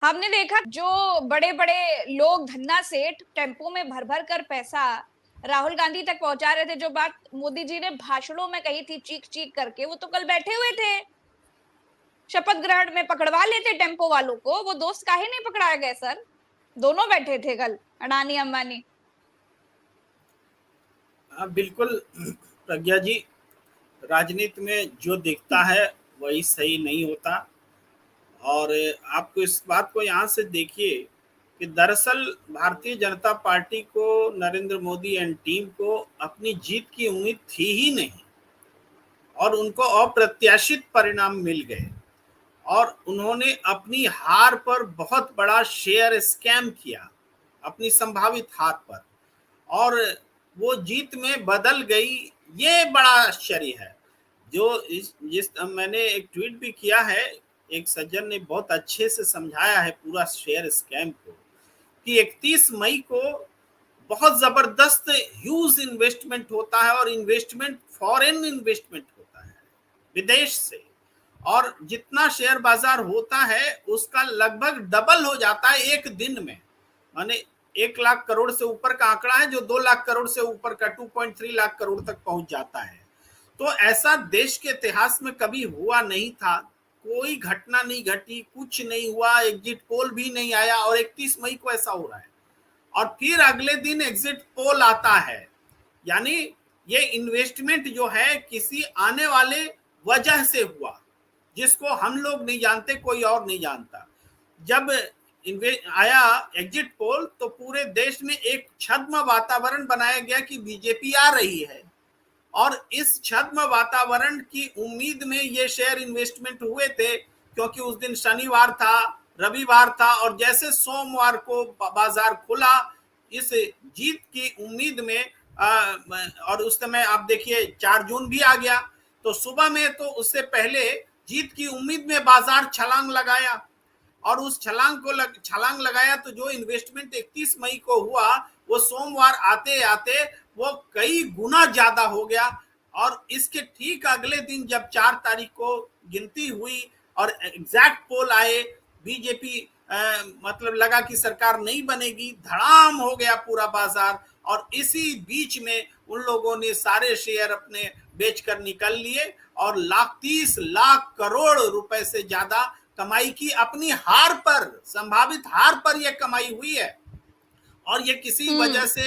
हमने देखा जो बड़े बड़े लोग धन्ना सेठ टेम्पो में भर भर कर पैसा राहुल गांधी तक पहुंचा रहे थे, जो बात मोदी जी ने भाषणों में कही थी चीख चीख करके, वो तो कल बैठे हुए थे शपथ ग्रहण में। पकड़वा लेते टेम्पो वालों को, वो दोस्त काहे नहीं पकड़ाए गए सर? दोनों बैठे थे कल, अडानी अंबानी। हाँ बिल्कुल प्रज्ञा जी, राजनीति में जो दिखता है वही सही नहीं होता। और आपको इस बात को यहाँ से देखिए कि दरअसल भारतीय जनता पार्टी को, नरेंद्र मोदी एंड टीम को अपनी जीत की उम्मीद थी ही नहीं और उनको अप्रत्याशित परिणाम मिल गए और उन्होंने अपनी हार पर बहुत बड़ा शेयर स्कैम किया, अपनी संभावित हार पर, और वो जीत में बदल गई। ये बड़ा आश्चर्य है। जो जिस मैंने एक ट्वीट भी किया है, एक सज्जन ने बहुत अच्छे से समझाया है पूरा शेयर स्कैम को कि 31 मई को बहुत जबरदस्त ह्यूज इन्वेस्टमेंट होता है और इन्वेस्टमेंट फॉरेन इन्वेस्टमेंट होता है विदेश से, और जितना शेयर बाजार होता है उसका लगभग डबल हो जाता है एक दिन में। माने 1 लाख करोड़ से ऊपर का आंकड़ा है, जो 2 लाख करोड़ से ऊपर का 2.3 लाख करोड़ तक पहुंच जाता है। तो ऐसा देश के इतिहास में कभी हुआ नहीं था, कोई घटना नहीं घटी, कुछ नहीं हुआ, एग्जिट पोल भी नहीं आया और 31 मई को ऐसा हो रहा है। और फिर अगले दिन एग्जिट पोल आता है। यानी ये इन्वेस्टमेंट जो है किसी आने वाले वजह से हुआ, जिसको हम लोग नहीं जानते, कोई और नहीं जानता। जब आया एग्जिट पोल तो पूरे देश में एक छद्म वातावरण बनाया गया कि बीजेपी आ रही है, और इस छद्म वातावरण की उम्मीद में ये शेयर इन्वेस्टमेंट हुए थे, क्योंकि उस दिन शनिवार था, रविवार था, और जैसे सोमवार को बाजार खुला इस जीत की उम्मीद में, और उस समय आप देखिए 4 जून भी आ गया, तो सुबह में तो उससे पहले जीत की उम्मीद में बाजार छलांग लगाया, और उस छलांग लगाया तो जो इन्वेस्टमेंट 31 मई को हुआ वो सोमवार आते आते वो कई गुना ज्यादा हो गया। और इसके ठीक अगले दिन जब 4 तारीख को गिनती हुई और एग्जैक्ट पोल आए, बीजेपी मतलब लगा कि सरकार नहीं बनेगी, धड़ाम हो गया पूरा बाजार। और इसी बीच में उन लोगों ने सारे शेयर अपने बेचकर निकल लिए और 30 लाख करोड़ रुपए से ज्यादा कमाई की। अपनी हार पर, संभावित हार पर यह कमाई हुई है, और ये किसी वजह से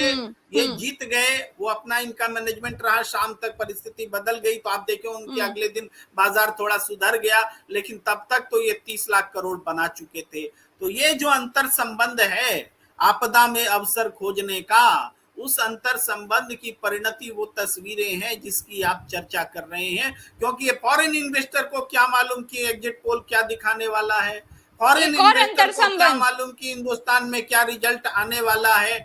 ये जीत गए। वो अपना इनका मैनेजमेंट रहा, शाम तक परिस्थिति बदल गई तो आप देखें उनके अगले दिन बाजार थोड़ा सुधर गया, लेकिन तब तक तो ये 30 लाख करोड़ बना चुके थे। तो ये जो अंतर संबंध है आपदा में अवसर खोजने का, उस अंतर संबंध की परिणति वो तस्वीरें हैं जिसकी आप चर्चा कर रहे हैं। क्योंकि ये फॉरेन इन्वेस्टर को क्या मालूम कि एग्जिट पोल क्या दिखाने वाला है, फॉरेन इन्वेस्टर को क्या मालूम कि हिंदुस्तान में क्या रिजल्ट आने वाला है।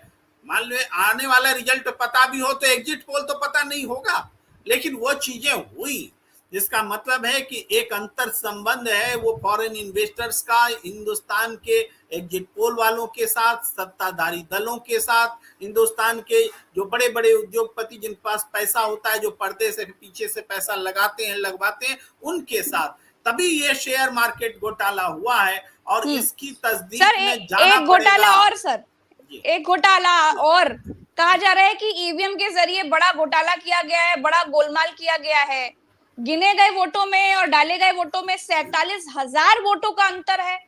मान लो आने वाला रिजल्ट पता भी हो तो एग्जिट पोल तो पता नहीं होगा, लेकिन वो चीजें हुई, जिसका मतलब है कि एक अंतर संबंध है वो फॉरेन इन्वेस्टर्स का हिंदुस्तान के एग्जिट पोल वालों के साथ, सत्ताधारी दलों के साथ, हिंदुस्तान के जो बड़े बड़े उद्योगपति जिन पास पैसा होता है, जो पर्दे से पीछे से पैसा लगाते हैं, लगवाते हैं, उनके साथ। तभी ये शेयर मार्केट घोटाला हुआ है और इसकी तस्दीक में जाना एक घोटाला और सर, एक घोटाला और कहा जा रहा है कि ईवीएम के जरिए बड़ा घोटाला किया गया है, बड़ा गोलमाल किया गया है। गिने गए वोटों में और डाले गए वोटों में 47,000 वोटों का अंतर है।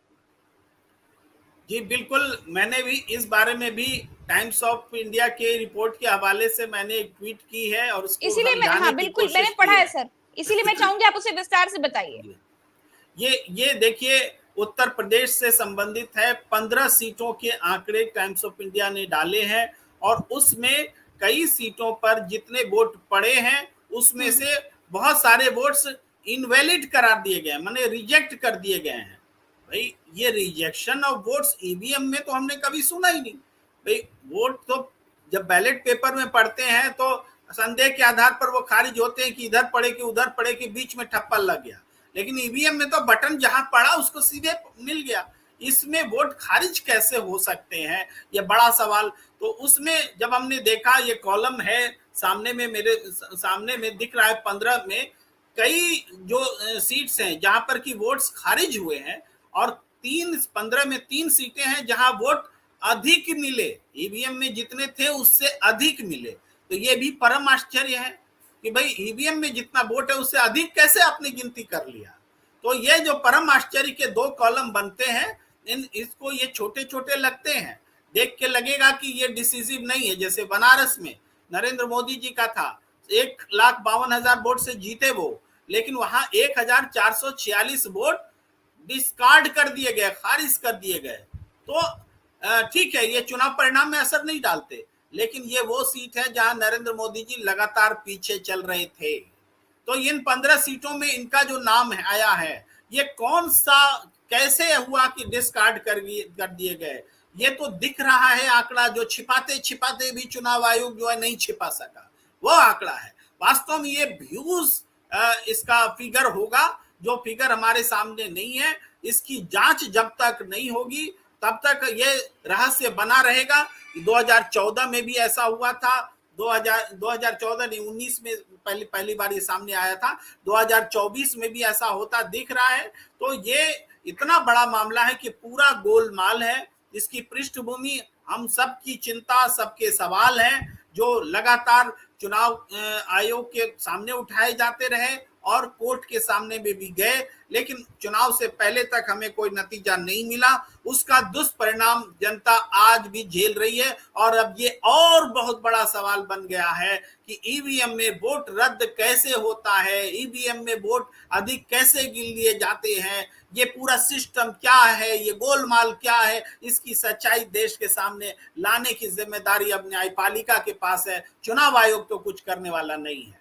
जी बिल्कुल, मैंने भी इस बारे में भी टाइम्स ऑफ इंडिया के रिपोर्ट के हवाले से मैंने एक ट्वीट की है और उसको इसीलिए मैं, हाँ बिल्कुल मैंने पढ़ा है सर, इसीलिए मैं चाहूंगी आप उसे विस्तार से बताइए। ये देखिए उत्तर प्रदेश से संबंधित है। 15 सीटों के आंकड़े टाइम्स ऑफ इंडिया ने डाले हैं और उसमें कई सीटों पर जितने वोट पड़े हैं उसमें से बहुत सारे वोट्स इनवैलिड करार दिए गए, माने रिजेक्ट कर दिए गए हैं। भाई ये रिजेक्शन ऑफ वोट्स ईवीएम में तो हमने कभी सुना ही नहीं। भाई वोट तो जब बैलेट पेपर में पढ़ते हैं तो संदेह के आधार पर वो खारिज होते हैं कि इधर पड़े कि उधर पड़े कि बीच में ठप्पा लग गया, लेकिन ईवीएम में तो बटन जहां पड़ा उसको सीधे मिल गया। इसमें वोट खारिज कैसे हो सकते हैं, ये बड़ा सवाल। तो उसमें जब हमने देखा, ये कॉलम है सामने में, मेरे सामने में दिख रहा है, 15 में कई जो सीट्स हैं जहां पर की वोट्स खारिज हुए हैं और 15 में 3 सीटें हैं जहां वोट अधिक मिले, ईवीएम में जितने थे उससे अधिक मिले। तो ये भी परम आश्चर्य है कि भाई ईवीएम में जितना वोट है उससे अधिक कैसे आपने गिनती कर लिया। तो ये जो परम आश्चर्य के 2 कॉलम बनते हैं, इसको ये छोटे छोटे लगते हैं, देख के लगेगा कि ये डिसिसिव नहीं है। जैसे बनारस में नरेंद्र मोदी जी का था, 1,52,000 वोट से जीते वो, लेकिन वहां 1,446 वोट डिस्कार्ड कर दिए गए, खारिज कर दिए गए। तो ठीक है, ये चुनाव परिणाम में असर नहीं डालते, लेकिन ये वो सीट है जहां नरेंद्र मोदी जी लगातार पीछे चल रहे थे। तो इन 15 सीटों में इनका जो नाम है आया है, ये कौन सा कैसे हुआ कि डिस्कार्ड कर दिए गए, ये तो दिख रहा है आंकड़ा, जो छिपाते छिपाते भी चुनाव आयोग जो है नहीं छिपा सका, वो आंकड़ा है। वास्तव में ये व्यूज इसका फिगर होगा, जो फिगर हमारे सामने नहीं है। इसकी जांच जब तक नहीं होगी तब तक ये रहस्य बना रहेगा। 2014 में भी ऐसा हुआ था, 2014 नहीं 19 में पहली बार ये सामने आया था, 2024 में भी ऐसा होता दिख रहा है। तो ये इतना बड़ा मामला है कि पूरा गोलमाल है। इसकी पृष्ठभूमि हम सबकी चिंता, सबके सवाल हैं, जो लगातार चुनाव आयोग के सामने उठाए जाते रहे और कोर्ट के सामने में भी गए, लेकिन चुनाव से पहले तक हमें कोई नतीजा नहीं मिला। उसका दुष्परिणाम जनता आज भी झेल रही है। और अब ये और बहुत बड़ा सवाल बन गया है कि ईवीएम में वोट रद्द कैसे होता है, ईवीएम में वोट अधिक कैसे गिन लिए जाते हैं, ये पूरा सिस्टम क्या है, ये गोलमाल क्या है। इसकी सच्चाई देश के सामने लाने की जिम्मेदारी अब न्यायपालिका के पास है। चुनाव आयोग तो कुछ करने वाला नहीं है।